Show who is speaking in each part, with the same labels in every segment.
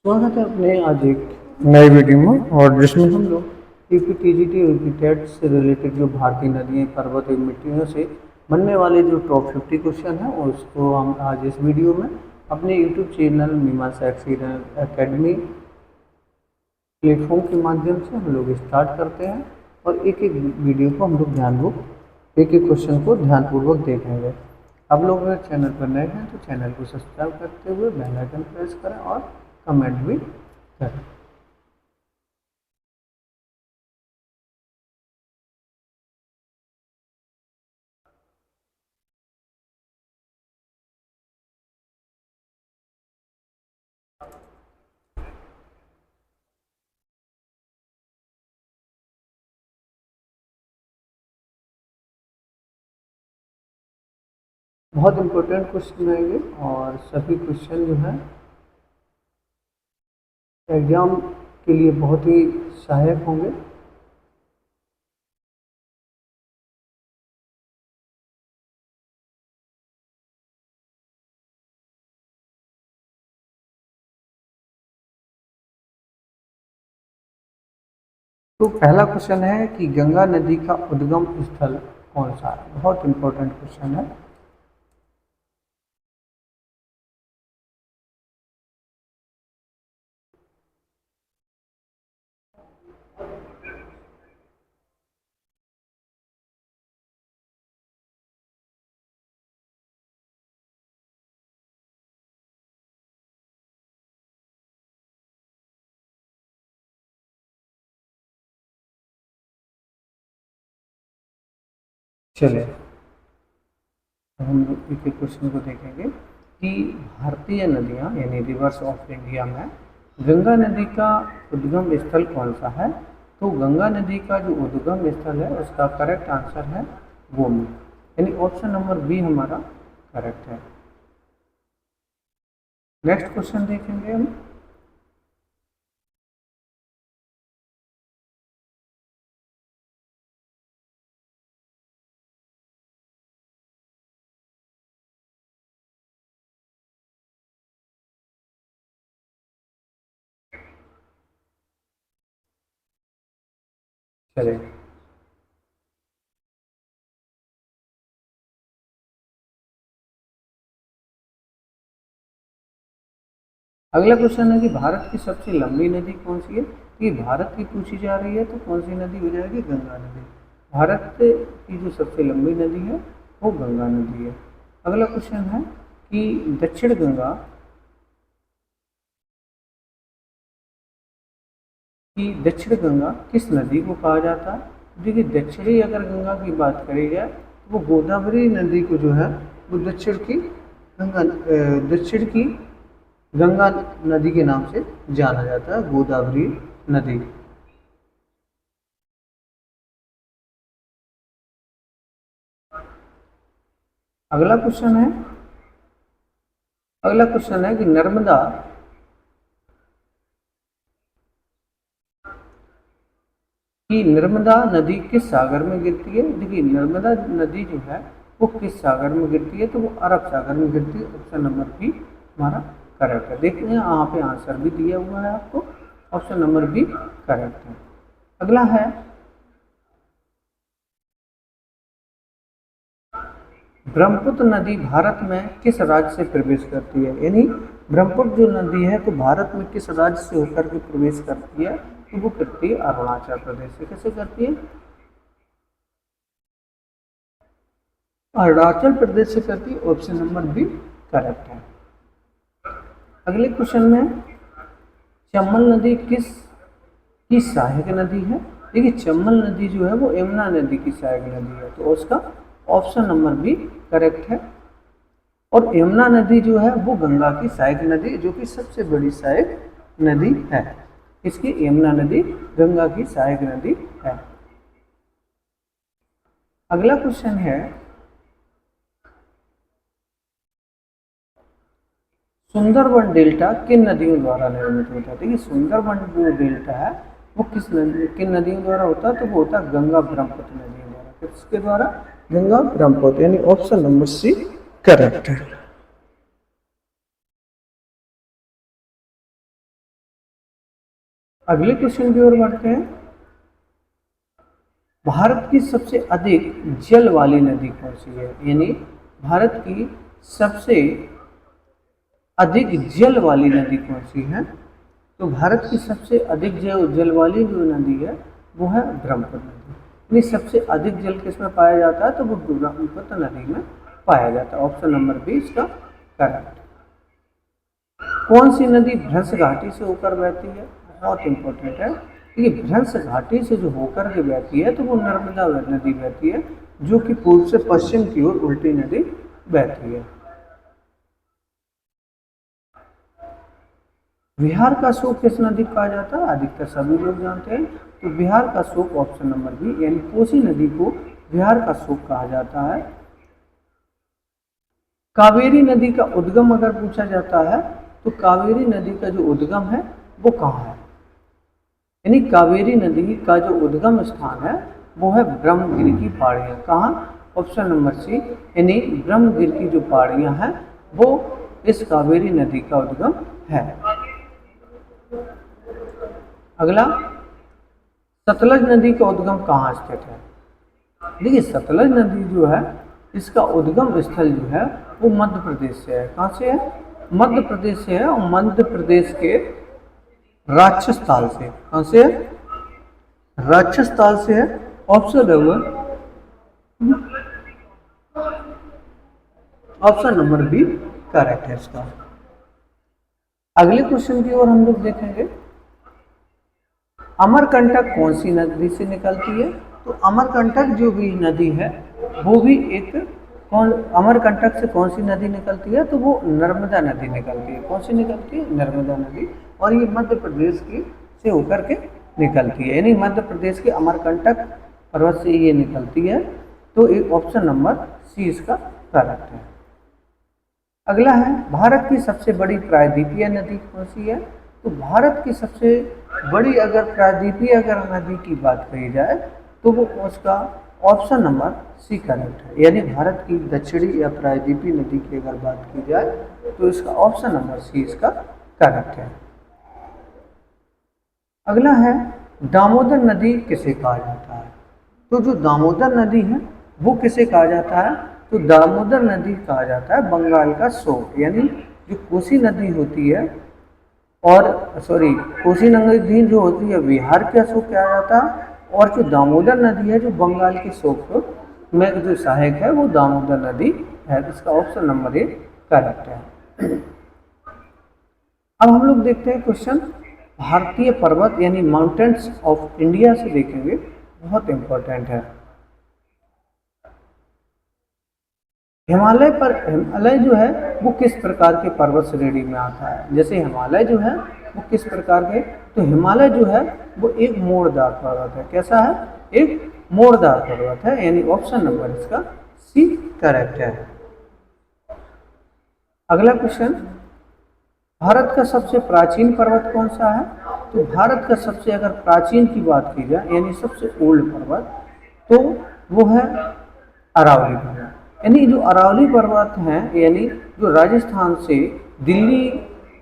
Speaker 1: स्वागत है अपने आज एक नए वीडियो में और जिसमें हम लोग यूपी टीजीटी और यूपी टेट से रिलेटेड जो भारतीय नदियाँ पर्वत एवं मिट्टियों से बनने वाले जो टॉप 50 क्वेश्चन हैं उसको हम आज इस वीडियो में अपने यूट्यूब चैनल मीमांसा एकेडमी प्लेटफॉर्म के माध्यम से हम लोग स्टार्ट करते हैं और एक एक वीडियो को हम लोग एक एक क्वेश्चन को ध्यानपूर्वक देखेंगे। आप लोग अगर चैनल पर नए हैं तो चैनल को सब्सक्राइब करते हुए बेल आइकन प्रेस करें और कमेंट भी करें। बहुत इम्पोर्टेंट क्वेश्चन है ये और सभी क्वेश्चन जो है एग्जाम के लिए बहुत ही सहायक होंगे। तो पहला क्वेश्चन है कि गंगा नदी का उद्गम स्थल कौन सा है। बहुत इम्पोर्टेंट क्वेश्चन है। चलिए हम लोग एक एक क्वेश्चन को देखेंगे कि भारतीय नदियाँ यानी रिवर्स ऑफ इंडिया में गंगा नदी का उद्गम स्थल कौन सा है। तो गंगा नदी का जो उद्गम स्थल है उसका करेक्ट आंसर है गोमती, यानी ऑप्शन नंबर बी हमारा करेक्ट है। नेक्स्ट क्वेश्चन देखेंगे हम। चलिए अगला क्वेश्चन है कि भारत की सबसे लंबी नदी कौन सी है। कि भारत की पूछी जा रही है तो कौन सी नदी हो जाएगी, गंगा नदी। भारत की जो सबसे लंबी नदी है वो गंगा नदी है। अगला क्वेश्चन है कि दक्षिण गंगा किस नदी को कहा जाता है। देखिए दक्षिणी अगर गंगा की बात करी जाए तो वो गोदावरी नदी को जो है वो दक्षिण की गंगा नदी के नाम से जाना जाता है, गोदावरी नदी। अगला क्वेश्चन है कि नर्मदा नदी किस सागर में गिरती है। देखिए नर्मदा नदी जो है वो किस सागर में गिरती है, तो वो अरब सागर में गिरती है। ऑप्शन नंबर बी हमारा करेक्ट है। देखते हैं यहाँ पे आंसर भी दिया हुआ है आपको, ऑप्शन नंबर बी करेक्ट है। अगला है ब्रह्मपुत्र नदी भारत में किस राज्य से प्रवेश करती है। यानी ब्रह्मपुत्र जो नदी है तो भारत में किस राज्य से होकर के प्रवेश करती है, तो वो करती है अरुणाचल प्रदेश से। कैसे करती है, अरुणाचल प्रदेश से करती है। ऑप्शन नंबर बी करेक्ट है। अगले क्वेश्चन में चंबल नदी किस की सहायक नदी है। देखिए चंबल नदी जो है वो यमुना नदी की सहायक नदी है, तो उसका ऑप्शन नंबर बी करेक्ट है। और यमुना नदी जो है वो गंगा की सहायक नदी, जो कि सबसे बड़ी सहायक नदी है। इसकी यमुना नदी गंगा की सहायक नदी है। अगला क्वेश्चन है सुंदरबन डेल्टा किन नदियों द्वारा निर्मित होता है। देखिए सुंदरबन जो डेल्टा है वो किन नदियों द्वारा होता है, तो वो होता है गंगा ब्रह्मपुत्र नदियों द्वारा। किसके द्वारा, गंगा ब्रह्मपुत्र, यानी ऑप्शन नंबर सी करेक्ट है। अगले क्वेश्चन की ओर बढ़ते हैं। भारत की सबसे अधिक जल वाली नदी कौन सी है? यानी भारत की सबसे अधिक जल वाली नदी कौन सी है? तो भारत की सबसे अधिक जल वाली जो नदी है वो है ब्रह्मपुत्र नदी। यानी सबसे अधिक जल किसमें पाया जाता है? तो वो ब्रह्मपुत्र नदी में पाया जाता है। ऑप्शन नंबर बी इसका करेक्ट। कौन सी नदी भ्रंश घाटी से होकर बहती है? बहुत इंपॉर्टेंट है। ये भ्रंश घाटी से जो होकर के बहती है तो वो नर्मदा नदी बहती है, जो कि पूर्व से पश्चिम की ओर उल्टी नदी बहती है। बिहार का शोक किस नदी को कहा जाता है? अधिकतर सभी लोग जानते हैं। तो बिहार का शोक ऑप्शन नंबर बी यानी कोसी नदी को बिहार का शोक कहा जाता है। कावेरी नदी का उद्गम अगर पूछा जाता है तो कावेरी नदी का जो उद्गम है वो कहाँ है? यानी कावेरी नदी का जो उद्गम स्थान है वो है ब्रह्मगिर की पहाड़ियाँ। कहाँ? ऑप्शन नंबर सी यानी ब्रह्मगिर की जो पहाड़ियाँ हैं वो इस कावेरी नदी का उद्गम है। अगला, सतलज नदी का उद्गम कहाँ स्थित है? देखिए सतलज नदी जो है इसका उद्गम स्थल जो है वो मध्य प्रदेश से है। कहाँ से है? मध्य प्रदेश से है, और मध्य प्रदेश के राक्षस ताल से। कहाँ से है? राक्षस ताल से है। ऑप्शन नंबर बी करेक्ट है इसका। अगले क्वेश्चन की ओर हम लोग देखेंगे। अमरकंटक कौन सी नदी से निकलती है? तो अमरकंटक जो भी नदी है वो भी एक अमरकंटक से कौन सी नदी निकलती है? तो वो नर्मदा नदी निकलती है। कौन सी निकलती है? नर्मदा नदी। और ये मध्य प्रदेश की से होकर के निकलती है, यानी मध्य प्रदेश के अमरकंटक पर्वत से ये निकलती है। तो एक ऑप्शन नंबर सी इसका करेक्ट है। अगला है, भारत की सबसे बड़ी प्रायद्वीपीय नदी कौन सी है? तो भारत की सबसे बड़ी अगर प्रायद्वीपीय नदी की बात कही जाए तो वो उसका ऑप्शन नंबर सी करेक्ट है। यानी भारत की दक्षिणी या प्रायद्वीपीय नदी की अगर बात की जाए तो इसका ऑप्शन नंबर सी इसका करेक्ट है। अगला है, दामोदर नदी किसे कहा जाता है? तो जो दामोदर नदी है वो किसे कहा जाता है? तो दामोदर नदी कहा जाता है बंगाल का शोक। यानी जो कोसी नदी होती है और कोसी नदी जो होती है बिहार के अशोक कहा जाता है, और जो दामोदर नदी है जो बंगाल के शोक में जो सहायक है वो दामोदर नदी है। इसका ऑप्शन नंबर ए करेक्ट है। अब हम लोग देखते हैं क्वेश्चन भारतीय पर्वत यानी माउंटेन्स ऑफ इंडिया से देखेंगे, बहुत इंपॉर्टेंट है। हिमालय जो है वो किस प्रकार के पर्वत श्रेणी में आता है? जैसे हिमालय जो है वो किस प्रकार के, तो हिमालय जो है वो एक मोड़दार पर्वत है। कैसा है? एक मोड़दार पर्वत है। यानी ऑप्शन नंबर इसका सी करेक्ट है। अगला क्वेश्चन, भारत का सबसे प्राचीन पर्वत कौन सा है? तो भारत का सबसे अगर प्राचीन की बात की जाए यानी सबसे ओल्ड पर्वत तो वो है अरावली पर्वत। यानी जो अरावली पर्वत हैं यानी जो राजस्थान से दिल्ली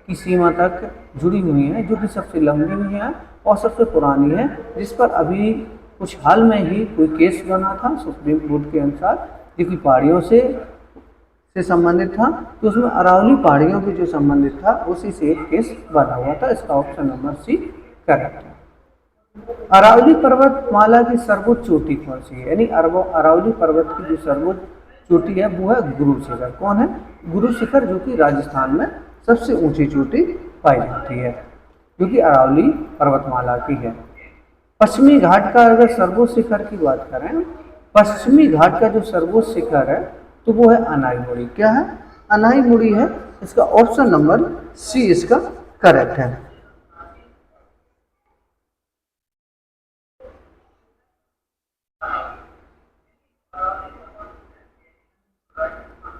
Speaker 1: की सीमा तक जुड़ी हुई हैं, जो कि सबसे लंबी हुई है और सबसे पुरानी है, जिस पर अभी कुछ हाल में ही कोई केस बना था सुप्रीम कोर्ट के अनुसार, जो कि पहाड़ियों से संबंधित था। तो उसमें अरावली पहाड़ियों के जो संबंधित था उसी से एक केस बना हुआ था। इसका ऑप्शन नंबर सी करेक्ट है। अरावली पर्वतमाला की सर्वोच्च चोटी कौन सी है? यानी अरावली पर्वत की जो सर्वोच्च चोटी है वो है गुरु शिखर। कौन है? गुरु शिखर, जो कि राजस्थान में सबसे ऊंची चोटी पाई जाती है, जो कि अरावली पर्वतमाला की है। पश्चिमी घाट का अगर सर्वोच्च शिखर की बात करें, पश्चिमी घाट का जो सर्वोच्च शिखर है तो वो है अनाईमुड़ी। क्या है? अनाईमुड़ी है। इसका ऑप्शन नंबर सी इसका करेक्ट है।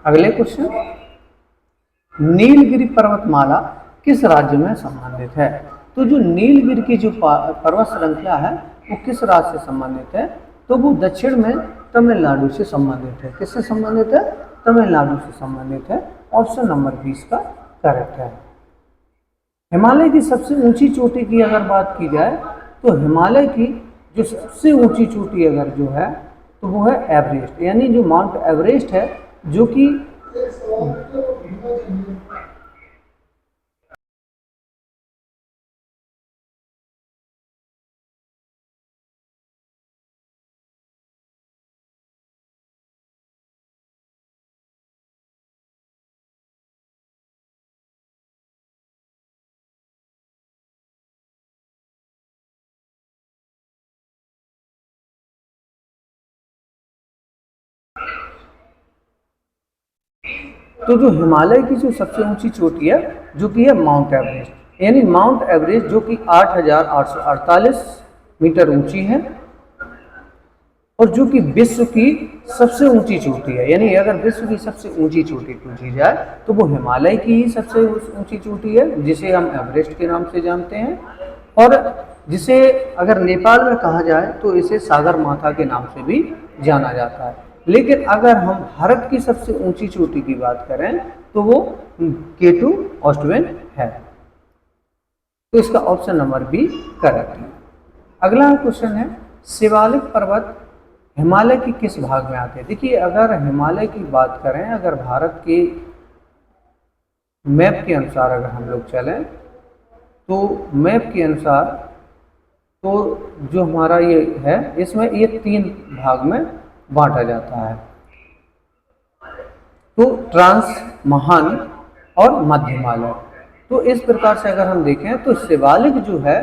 Speaker 1: अगले क्वेश्चन, नीलगिरी पर्वतमाला किस राज्य में संबंधित है? तो जो नीलगिरी की जो पर्वत श्रृंखला है वो किस राज्य से संबंधित है? तो वो दक्षिण में तमिलनाडु से संबंधित है। किससे संबंधित है? तमिलनाडु से संबंधित है। ऑप्शन नंबर 20 का करेक्ट है। हिमालय की सबसे ऊंची चोटी की अगर बात की जाए तो हिमालय की जो सबसे ऊंची चोटी अगर जो है तो वो है एवरेस्ट, यानी जो माउंट एवरेस्ट है, जो कि तो जो हिमालय की जो सबसे ऊंची चोटी है जो कि है माउंट एवरेस्ट, यानी माउंट एवरेस्ट जो कि 8,848 मीटर ऊंची है और जो कि विश्व की सबसे ऊंची चोटी है। यानी अगर विश्व की सबसे ऊंची चोटी पूछी जाए तो वो हिमालय की ही सबसे ऊंची चोटी है, जिसे हम एवरेस्ट के नाम से जानते हैं, और जिसे अगर नेपाल में कहा जाए तो इसे सागर माथा के नाम से भी जाना जाता है। लेकिन अगर हम भारत की सबसे ऊंची चोटी की बात करें तो वो K2 ऑस्टवेन है। तो इसका ऑप्शन नंबर बी करेक्ट है। अगला क्वेश्चन है, शिवालिक पर्वत हिमालय के किस भाग में आते हैं? देखिए, अगर हिमालय की बात करें, अगर भारत के मैप के अनुसार अगर हम लोग चलें तो मैप के अनुसार तो जो हमारा ये है इसमें ये 3 भाग में बांटा जाता है, तो ट्रांस, महान और मध्य हिमालय। तो इस प्रकार से अगर हम देखें तो शिवालिक जो है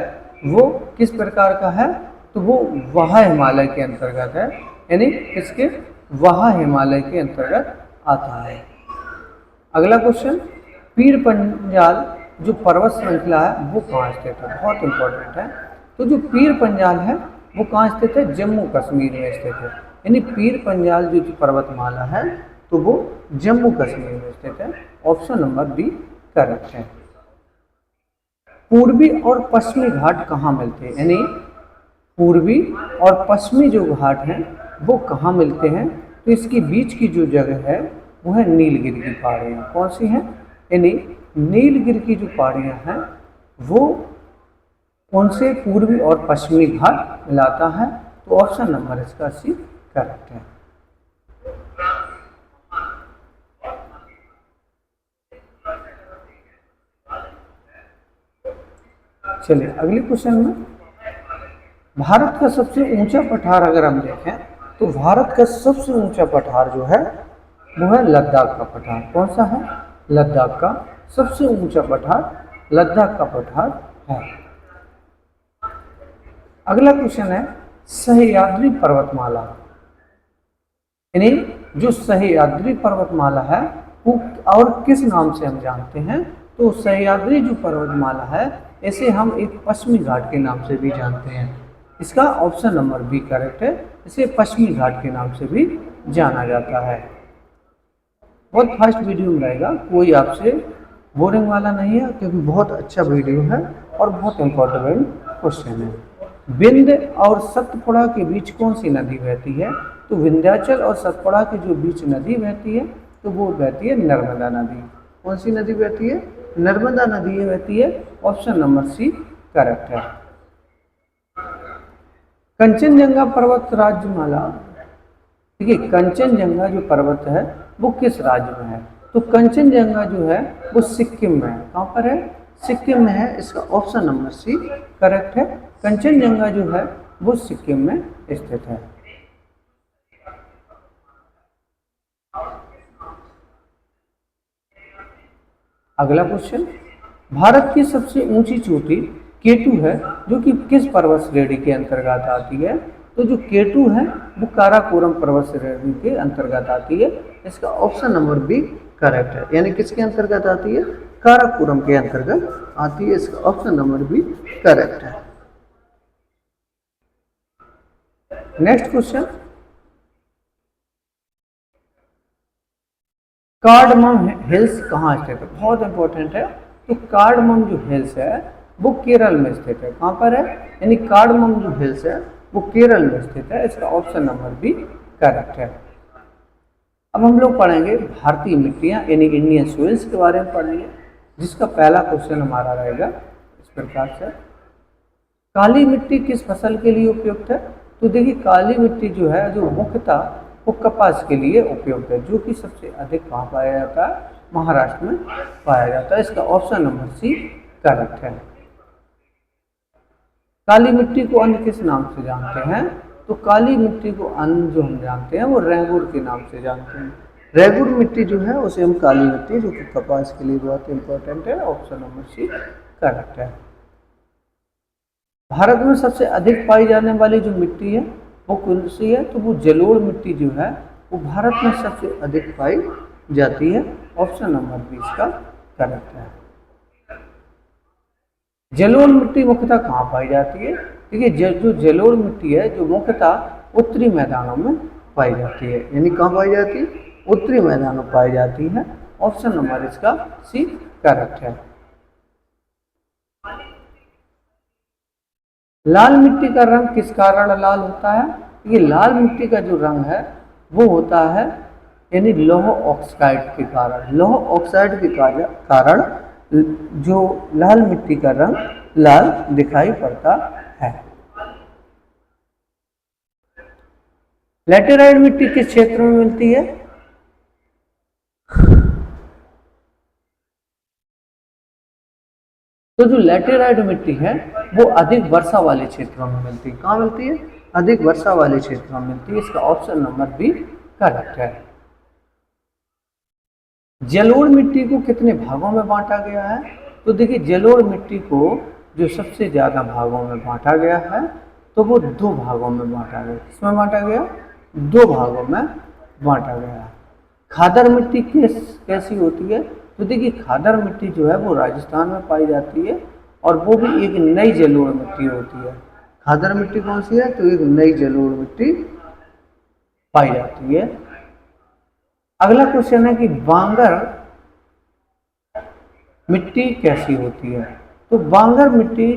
Speaker 1: वो किस प्रकार का है, तो वो वहा हिमालय के अंतर्गत है, यानी किसके, वहा हिमालय के अंतर्गत आता है। अगला क्वेश्चन, पीर पंजाल जो पर्वत श्रृंखला है वो कहाँ स्थित है? बहुत इंपॉर्टेंट है। तो जो पीर पंजाल है वो कहाँ स्थित है? जम्मू कश्मीर में स्थित है। यानी पीर पंजाल जो पर्वतमाला है तो वो जम्मू कश्मीर में स्थित है। ऑप्शन नंबर बी करेक्ट है। पूर्वी और पश्चिमी घाट कहाँ मिलते हैं? यानी पूर्वी और पश्चिमी जो घाट हैं वो कहाँ मिलते हैं? तो इसके बीच की जो जगह है वो है नीलगिरी की पहाड़ियाँ। कौन सी हैं? यानी नीलगिरी की जो पहाड़ियाँ हैं वो उनसे पूर्वी और पश्चिमी घाट मिलाता है। तो ऑप्शन नंबर इसका सी करेक्ट है। चलिए अगले क्वेश्चन में, भारत का सबसे ऊंचा पठार अगर हम देखें तो भारत का सबसे ऊंचा पठार जो है वो है लद्दाख का पठार। कौन सा है? लद्दाख का सबसे ऊंचा पठार लद्दाख का पठार है। अगला क्वेश्चन है, सह्याद्री पर्वतमाला, यानी जो सह्याद्री पर्वतमाला है वो और किस नाम से हम जानते हैं? तो सह्याद्री जो पर्वतमाला है इसे हम एक पश्चिमी घाट के नाम से भी जानते हैं। इसका ऑप्शन नंबर बी करेक्ट है। इसे पश्चिमी घाट के नाम से भी जाना जाता है। बहुत फास्ट वीडियो में रहेगा, कोई आपसे बोरिंग वाला नहीं है, क्योंकि बहुत अच्छा वीडियो है और बहुत इम्पोर्टेंट क्वेश्चन है। विंध्य और सतपुड़ा के बीच कौन सी नदी बहती है? तो विंध्याचल और सतपुड़ा के जो बीच नदी बहती है तो वो बहती है नर्मदा नदी। कौन सी नदी बहती है? नर्मदा नदी बहती है। ऑप्शन नंबर सी करेक्ट है। कंचनजंगा पर्वत राज्यमाला, देखिए कंचनजंगा जो पर्वत है वो किस राज्य में है? तो कंचनजंगा जो है वो सिक्किम में है। कहाँ पर है? सिक्किम में है। इसका ऑप्शन नंबर सी करेक्ट है। कंचनजंगा जो है वो सिक्किम में स्थित है। अगला क्वेश्चन, भारत की सबसे ऊंची चोटी K2 है जो कि किस पर्वत श्रेणी के अंतर्गत आती है? तो जो K2 है वो काराकोरम पर्वत श्रेणी के अंतर्गत आती है। इसका ऑप्शन नंबर बी करेक्ट है। यानी किसके अंतर्गत आती है? काराकोरम के अंतर्गत आती है। इसका ऑप्शन नंबर बी करेक्ट है। नेक्स्ट क्वेश्चन, कार्डमम हिल्स कहाँ स्थित है? बहुत इंपॉर्टेंट है। तो कार्डमम जो हिल्स है वो केरल में स्थित है। कहाँ पर है? यानी कार्डमम जो हिल्स है वो केरल में स्थित है। इसका ऑप्शन नंबर बी करेक्ट है। अब हम लोग पढ़ेंगे भारतीय मिट्टियाँ यानी इंडियन सोइल्स के बारे में पढ़ेंगे। जिसका पहला क्वेश्चन हमारा रहेगा इस प्रकार से, काली मिट्टी किस फसल के लिए उपयुक्त है? तो देखिए काली मिट्टी जो है जो मुख्यतः वो कपास के लिए उपयुक्त है, जो कि सबसे अधिक कहाँ पाया जाता है? महाराष्ट्र में पाया जाता है। इसका ऑप्शन नंबर सी करेक्ट है। काली मिट्टी को अन्य किस नाम से जानते हैं? तो काली मिट्टी को अन्य जो हम जानते हैं वो रेंगुर के नाम से जानते हैं। रेंगुर मिट्टी जो है उसे हम काली मिट्टी, जो कि कपास के लिए बहुत इंपॉर्टेंट है, ऑप्शन नंबर सी करेक्ट है। भारत में सबसे अधिक पाई जाने वाली जो मिट्टी है वो कौन सी है? तो वो जलोढ़ मिट्टी जो है वो भारत में सबसे अधिक पाई जाती है, ऑप्शन नंबर बी इसका करेक्ट है। जलोढ़ मिट्टी मुख्यतः कहाँ पाई जाती है? देखिए जो जलोढ़ मिट्टी है जो मुख्यतः उत्तरी मैदानों में पाई जाती है, यानी कहाँ पाई जाती है? उत्तरी मैदानों में पाई जाती है, ऑप्शन नंबर इसका सी करेक्ट है। लाल मिट्टी का रंग किस कारण लाल होता है? ये लाल मिट्टी का जो रंग है वो होता है यानी लौह ऑक्साइड के कारण। लौह ऑक्साइड के कारण जो लाल मिट्टी का रंग लाल दिखाई पड़ता है। लैटेराइट मिट्टी किस क्षेत्र में मिलती है? तो जो लैटेराइट मिट्टी है वो अधिक वर्षा वाले क्षेत्रों में मिलती है। कहाँ मिलती है? अधिक वर्षा वाले क्षेत्रों में मिलती है। इसका ऑप्शन नंबर बी करेक्ट है। जलोढ़ मिट्टी को कितने भागों में बांटा गया है? तो देखिए जलोढ़ मिट्टी को जो सबसे ज्यादा भागों में बांटा गया है तो वो दो भागों में बांटा गया। किसमें बांटा गया? दो भागों में बांटा गया। खादर मिट्टी कैसी होती है? तो देखिए खादर मिट्टी जो है वो राजस्थान में पाई जाती है और वो भी एक नई जलोढ़ मिट्टी होती है। खादर मिट्टी कौन सी है? तो एक नई जलोढ़ मिट्टी पाई जाती है। अगला क्वेश्चन है कि बांगर मिट्टी कैसी होती है? तो बांगर मिट्टी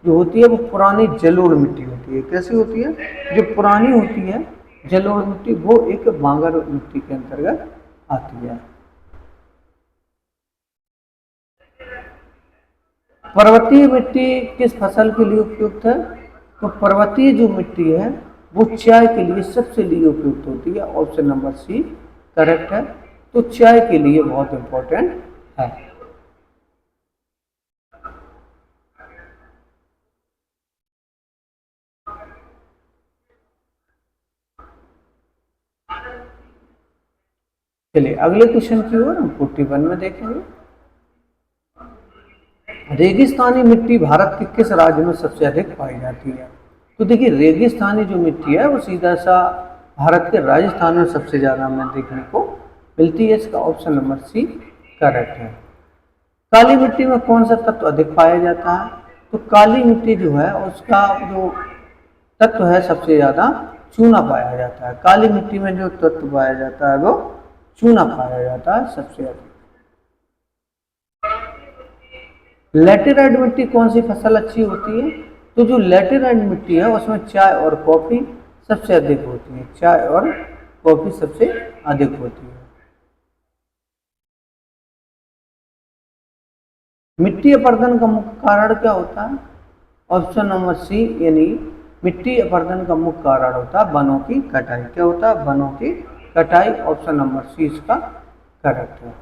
Speaker 1: जो होती है वो पुरानी जलोढ़ मिट्टी होती है। कैसी होती है? जो पुरानी होती है जलोढ़ मिट्टी वो एक बांगर मिट्टी के अंतर्गत आती है। पर्वतीय मिट्टी किस फसल के लिए उपयुक्त है? तो पर्वतीय जो मिट्टी है वो चाय के लिए सबसे लिए उपयुक्त होती है, ऑप्शन नंबर सी करेक्ट है। तो चाय के लिए बहुत इंपॉर्टेंट है। चलिए अगले क्वेश्चन की ओर हम 41 में देखेंगे। रेगिस्तानी मिट्टी भारत के किस राज्य में सबसे अधिक पाई जाती है? तो देखिए रेगिस्तानी जो मिट्टी है वो सीधा सा भारत के राजस्थान में सबसे ज्यादा हमें देखने को मिलती है। इसका ऑप्शन नंबर सी करेक्ट है। काली मिट्टी में कौन सा तत्व अधिक पाया जाता है? तो काली मिट्टी जो है उसका जो तत्व है सबसे ज्यादा चूना पाया जाता है। काली मिट्टी में जो तत्व पाया जाता है वो चूना पाया जाता है सबसे अधिक। लैटेराइट मिट्टी कौन सी फसल अच्छी होती है? तो जो लैटेराइट मिट्टी है उसमें चाय और कॉफी सबसे अधिक होती है। चाय और कॉफी सबसे अधिक होती है। मिट्टी अपरदन का मुख्य कारण क्या होता है? ऑप्शन नंबर सी यानी मिट्टी अपरदन का मुख्य कारण होता है वनों की कटाई। क्या होता है? वनों की कटाई, ऑप्शन नंबर सी इसका करेक्ट है।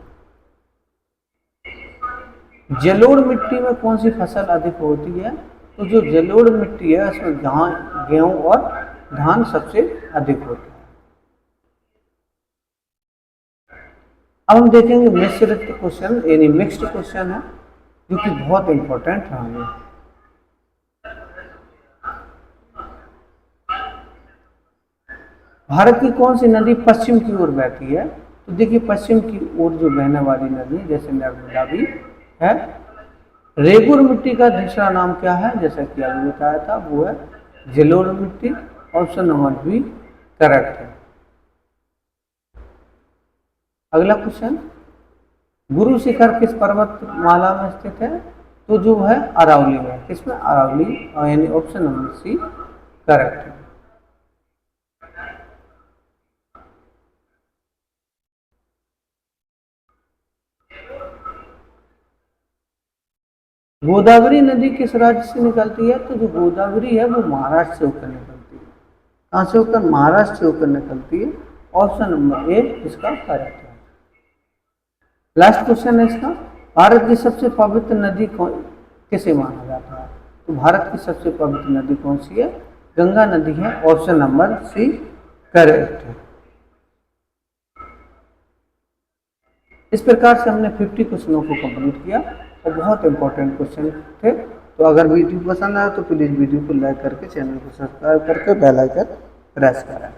Speaker 1: जलोढ़ मिट्टी में कौन सी फसल अधिक होती है? तो जो जलोढ़ मिट्टी है उसमें गेहूं और धान सबसे अधिक होता है। अब हम देखेंगे मिश्रित क्वेश्चन यानी मिक्स्ड क्वेश्चन है जो कि बहुत इंपॉर्टेंट रहेंगे। भारत की कौन सी नदी पश्चिम की ओर बहती है? तो देखिए पश्चिम की ओर जो बहने वाली नदी जैसे नर्मदा भी है। रेगुर मिट्टी का दूसरा नाम क्या है? जैसा कि अभी बताया था वो है जलोढ़ मिट्टी, ऑप्शन नंबर बी करेक्ट है। अगला क्वेश्चन, गुरु शिखर किस पर्वतमाला में स्थित है? तो जो है अरावली में। किसमें? अरावली, यानी ऑप्शन नंबर सी करेक्ट है। गोदावरी नदी किस राज्य से निकलती है? तो जो गोदावरी है वो महाराष्ट्र से होकर निकलती है। कहाँ से होकर? महाराष्ट्र से होकर निकलती है। ऑप्शन नंबर ए इसका करेक्ट है। लास्ट क्वेश्चन है इसका, भारत की सबसे पवित्र नदी कौन किसे माना जाता है? तो भारत की सबसे पवित्र नदी कौन सी है? गंगा नदी है। ऑप्शन नंबर सी करेक्ट है। इस प्रकार से हमने 50 क्वेश्चनों को कंप्लीट किया और बहुत इंपॉर्टेंट क्वेश्चन थे। तो अगर वीडियो पसंद आया तो प्लीज़ वीडियो को लाइक करके चैनल को सब्सक्राइब करके बेल आइकन प्रेस करें।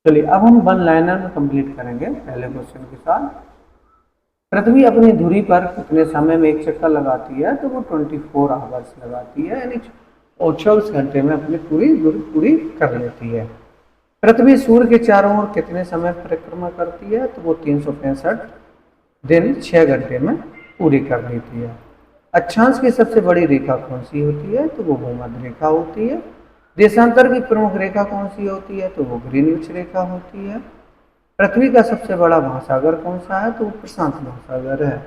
Speaker 1: चलिए अब हम वन लाइनर में कंप्लीट करेंगे पहले क्वेश्चन के साथ। पृथ्वी अपनी धुरी पर कितने समय में एक चक्कर लगाती है? तो वो 24 आवर्स लगाती है, यानी 24 घंटे में अपनी पूरी धुरी पूरी कर लेती है। पृथ्वी सूर्य के चारों ओर कितने समय परिक्रमा करती है? तो वो 365 दिन 6 घंटे में पूरी कर लेती है। अक्षांश की सबसे बड़ी रेखा कौन सी होती है? तो वो भूमध्य रेखा होती है। देशांतर की प्रमुख रेखा कौन सी होती है? तो वो ग्रीनविच रेखा होती है। पृथ्वी का सबसे बड़ा महासागर कौन सा है? तो वो प्रशांत महासागर है।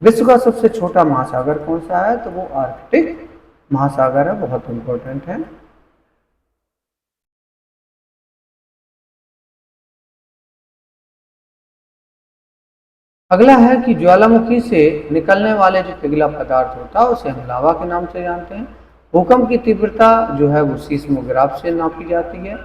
Speaker 1: विश्व का सबसे छोटा महासागर कौन सा है? तो वो आर्कटिक महासागर है। बहुत इंपॉर्टेंट है। अगला है कि ज्वालामुखी से निकलने वाले जो पिघला पदार्थ होता है उसे हम लावा के नाम से जानते हैं। भूकंप की तीव्रता जो है वो सीस्मोग्राफ से नापी जाती है।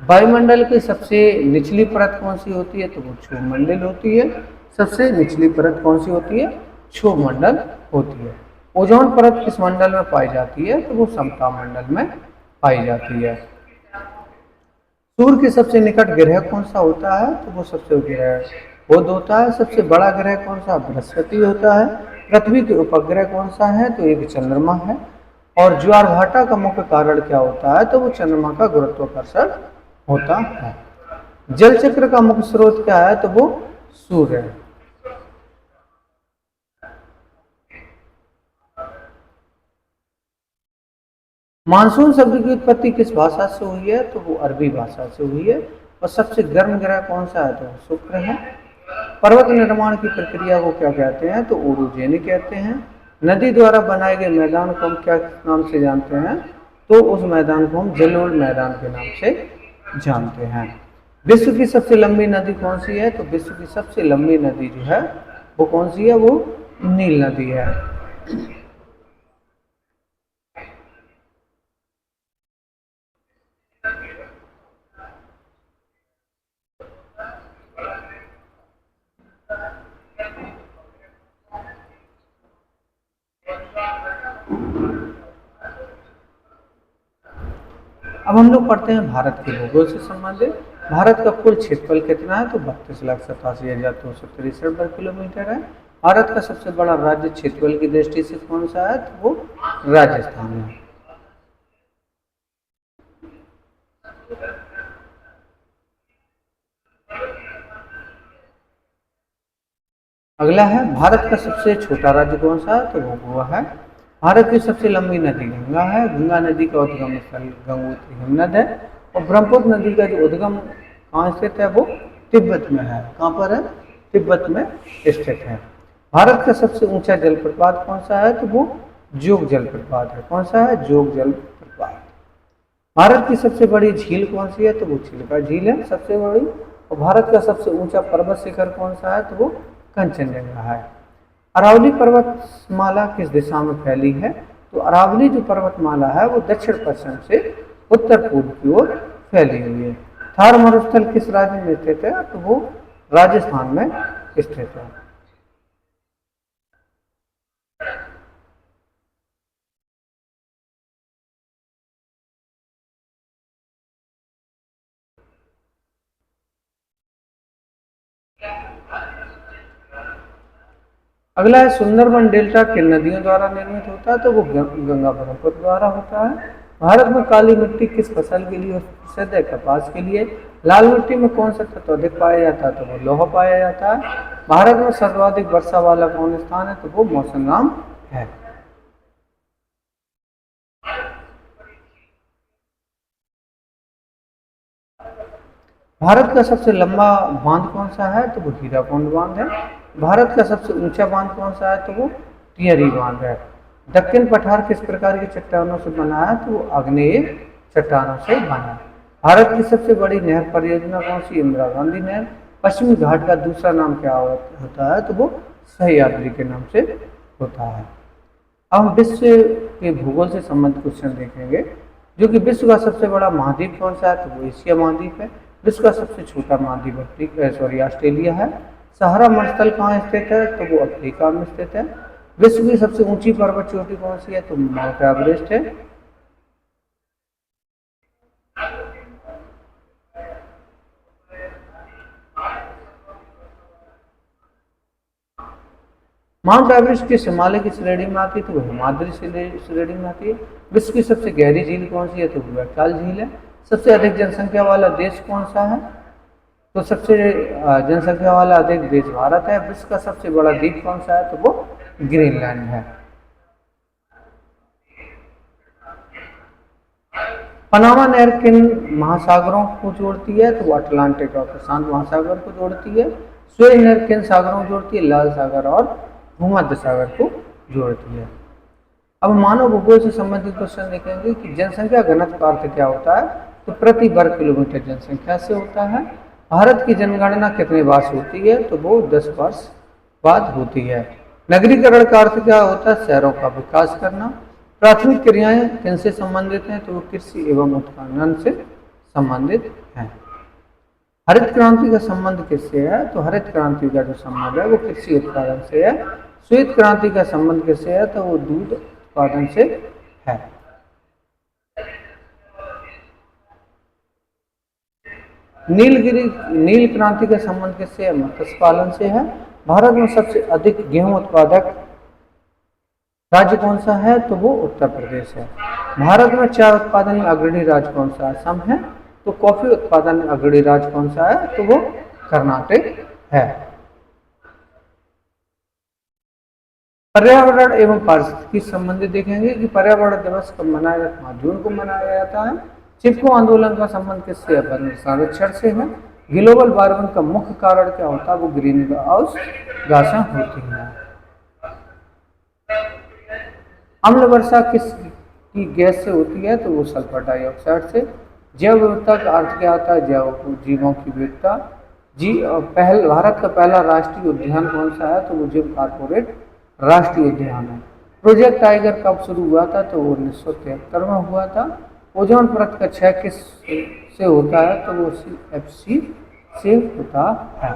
Speaker 1: वायुमंडल की सबसे निचली परत कौन सी होती है? तो वो क्षोभमंडल होती है। सबसे निचली परत कौन सी होती है? क्षोभमंडल होती है। ओजोन परत किस मंडल में पाई जाती है? तो वो समताप मंडल में पाई जाती है। सूर्य के सबसे निकट ग्रह कौन सा होता है? तो वो सबसे ग्रह बुध होता है। सबसे बड़ा ग्रह कौन सा? बृहस्पति होता है। पृथ्वी के उपग्रह कौन सा है? तो एक चंद्रमा है। और ज्वारभाटा का मुख्य कारण क्या होता है? तो वो चंद्रमा का गुरुत्वाकर्षण होता है। जल चक्र का मुख्य स्रोत क्या है? तो वो सूर्य है। मानसून शब्द की उत्पत्ति किस भाषा से हुई है? तो वो अरबी भाषा से हुई है। और सबसे गर्म ग्रह कौन सा है? तो शुक्र है। पर्वत निर्माण की प्रक्रिया को क्या कहते हैं? तो ओरोजेनी कहते हैं। नदी द्वारा बनाए गए मैदान को हम क्या नाम से जानते हैं? तो उस मैदान को हम जलोढ़ मैदान के नाम से जानते हैं। विश्व की सबसे लंबी नदी कौन सी है? तो विश्व की सबसे लंबी नदी जो है वो कौन सी है? वो नील नदी है। अब हम लोग पढ़ते हैं भारत के भूगोल से संबंधित। भारत का कुल क्षेत्रफल कितना है? तो 32,87,263 वर्ग किलोमीटर है। भारत का सबसे बड़ा राज्य क्षेत्रफल की दृष्टि से कौन सा है? तो वो राजस्थान है। अगला है भारत का सबसे छोटा राज्य कौन सा है? तो वो गोवा है। भारत की सबसे लंबी नदी गंगा है। गंगा नदी का उद्गम स्थल गंगोत्री हिमनद है। और ब्रह्मपुत्र नदी का जो उद्गम कहाँ स्थित है? वो तिब्बत में है। कहाँ पर है? तिब्बत में स्थित है। भारत का सबसे ऊंचा जलप्रपात कौन सा है? तो वो जोग जलप्रपात है। कौन सा है? जोग जलप्रपात। भारत की सबसे बड़ी झील कौन सी है? तो वो चिल्का झील है सबसे बड़ी। और भारत का सबसे ऊंचा पर्वत शिखर कौन सा है? तो वो कंचनजंगा है। अरावली पर्वतमाला किस दिशा में फैली है? तो अरावली जो पर्वतमाला है वो दक्षिण पश्चिम से उत्तर पूर्व की ओर फैली हुई है। थार मरुस्थल किस राज्य में स्थित है? तो वो राजस्थान में स्थित है। अगला है सुंदरबन डेल्टा किन नदियों द्वारा निर्मित होता है? तो वो गंगा ब्रह्मपुत्र द्वारा होता है। भारत में काली मिट्टी किस फसल के लिए प्रसिद्ध है? कपास के लिए। लाल मिट्टी में कौन सा तत्व अधिक पाया जाता है? तो वो लोहा पाया जाता है। भारत में सर्वाधिक वर्षा वाला कौन स्थान है? तो वो मौसम है। भारत का सबसे लंबा बांध कौन सा है? तो वो हीराकुंड बांध है। भारत का सबसे ऊंचा बांध कौन सा है? तो वो टिहरी बांध है। दक्षिण पठार किस प्रकार की चट्टानों से बना है? तो वो आग्नेय चट्टानों से बना है। भारत की सबसे बड़ी नहर परियोजना कौन सी? इंदिरा गांधी नहर। पश्चिमी घाट का दूसरा नाम क्या होता है? तो वो सह्याद्री के नाम से होता है। अब हम विश्व के भूगोल से संबंधित क्वेश्चन देखेंगे, जो कि विश्व का सबसे बड़ा महाद्वीप कौन सा है? तो वो एशिया महाद्वीप है। विश्व का सबसे छोटा महाद्वीप ऑस्ट्रेलिया है। सहारा मरुस्थल कहाँ स्थित है? तो वो अफ्रीका में स्थित है। विश्व की सबसे ऊंची पर्वत चोटी कौन सी है? तो माउंट एवरेस्ट है। माउंट एवरेस्ट किस हिमालय की श्रेणी में आती है? तो वो हिमाद्री श्रेणी में आती है। विश्व की सबसे गहरी झील कौन सी है? तो वो बैकाल झील है। सबसे अधिक जनसंख्या वाला देश कौन सा है? तो सबसे जनसंख्या वाला अधिक देश भारत है। विश्व का सबसे बड़ा द्वीप कौन सा है? तो वो ग्रीनलैंड है। पनामा नहर किन महासागरों को जोड़ती है? तो वो अटलांटिक और प्रशांत महासागर को जोड़ती है। सुएज नहर किन सागरों को जोड़ती है? लाल सागर और भूमध्य सागर को जोड़ती है। अब मानव भूगोल से संबंधित क्वेश्चन देखेंगे कि जनसंख्या घनत्व का अर्थ क्या होता है? तो प्रति वर्ग किलोमीटर जनसंख्या से होता है। भारत की जनगणना कितने वर्ष होती है? तो वो 10 वर्ष बाद होती है। नगरीकरण का अर्थ क्या होता है? शहरों का विकास करना। प्राथमिक क्रियाएं किनसे संबंधित हैं? तो वो कृषि एवं उत्खनन से संबंधित हैं। हरित क्रांति का संबंध किससे है? तो हरित क्रांति का जो संबंध है वो कृषि उत्पादन से है। श्वेत क्रांति का संबंध किससे है? तो वो दूध उत्पादन से है। नील क्रांति का संबंध किससे है? मत्स्य पालन से है। भारत में सबसे अधिक गेहूं उत्पादक राज्य कौन सा है? तो वो उत्तर प्रदेश है। भारत में चाय उत्पादन में अग्रणी राज्य कौन सा है? असम है। तो कॉफी उत्पादन में अग्रणी राज्य कौन सा है? तो वो कर्नाटक है। पर्यावरण एवं पारिस्थितिकी संबंधी देखेंगे कि पर्यावरण दिवस कब मनाया जाता है? 5 जून को मनाया जाता है। चिपको आंदोलन का संबंध किससे है? वन संरक्षण से है। ग्लोबल वार्मिंग का मुख्य कारण क्या होता है? वो ग्रीन हाउस गैसें होती हैं। अम्ल वर्षा किस की गैस से होती है? तो वो सल्फर डाइऑक्साइड से। जैव विविधता का अर्थ क्या होता है? जैव जीवों की विविधता। भारत का पहला राष्ट्रीय उद्यान कौन सा है? तो वो जिम कॉर्पोरेट राष्ट्रीय उद्यान है। प्रोजेक्ट टाइगर कब शुरू हुआ था? तो 1973 में हुआ था। ओजोन परत का क्षय किस से होता है? तो वो CFC से होता है।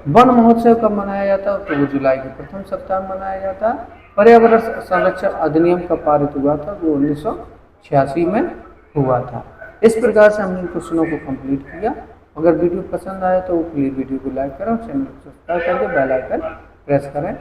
Speaker 1: वन महोत्सव कब मनाया जाता है? तो वो जुलाई के प्रथम सप्ताह में मनाया जाता है। पर्यावरण संरक्षण अधिनियम कब पारित हुआ था? वो 1986 में हुआ था। इस प्रकार से हमने इन क्वेश्चनों को कंप्लीट किया। अगर वीडियो पसंद आए तो प्लीज़ वीडियो को लाइक करें और चैनल को सब्सक्राइब करके बेल आइकन प्रेस करें।